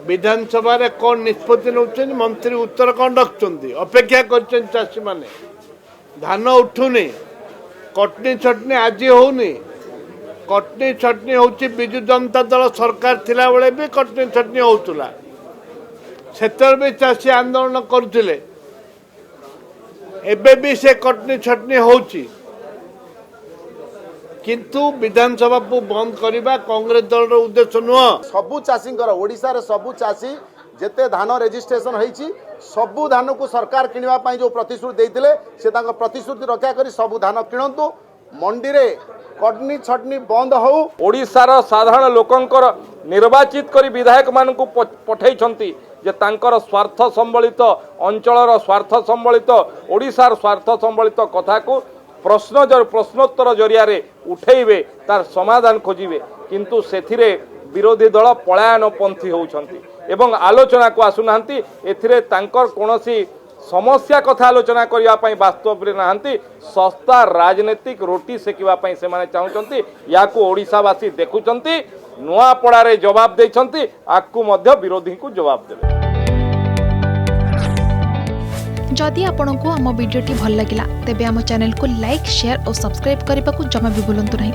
विधानसभा कौन निष्पत्ति नौ मंत्री उत्तर कौन रखुंट अपेक्षा कर चाषी मैंने धान उठुनी कटनी छटनी आज होनी कटनी छटनी हूँ विजु जनता दल सरकार थिला बेले भी कटनी छटनी होता से भी चाषी आंदोलन करुले एबे भी से कटनी छटनी होची किंतु विधानसभा को बंद करने कांग्रेस दल उद्देश्य नुह। सबु चाषी ओडिशा रे सबु चाषी जेते धान रेजिस्ट्रेशन होईची सबु धान को सरकार किनिबा जो प्रतिश्रुति देइतिले से तांको प्रतिश्रुति रक्षा करी सबु धान किणंतु मंडी रे कटनी छटनी बंद हो। ओडिशार साधारण लोकंकर निर्वाचित करी विधायक मानकु पठैछंती जे तांकर स्वार्थ संबलित अंचलर स्वार्थ संबलित ओडिशार स्वार्थ संबलित कथा को प्रश्नोत्तर जरिया उठेबे तार समाधान खोजिबे किंतु सेथिरे विरोधी दल पलायनपंथी होउछंती एवं आलोचना को आसुनांती एथिरे तांकर कोनोसी समस्या कथा आलोचना करिया पई वास्तव रे नाहंती सस्ता राजनीतिक रोटी सेकिवा पई से माने चाहुचंती याकू ओडिशावासी देखुचंती नुआपड़ारे जवाब देछंती आकू मध्य विरोधी को जवाब देबे। जदि आपंक आम भिडी भल लगा तेब आम चैनल को लाइक शेयर और सब्सक्राइब करने को जमा भी भूलु नहीं।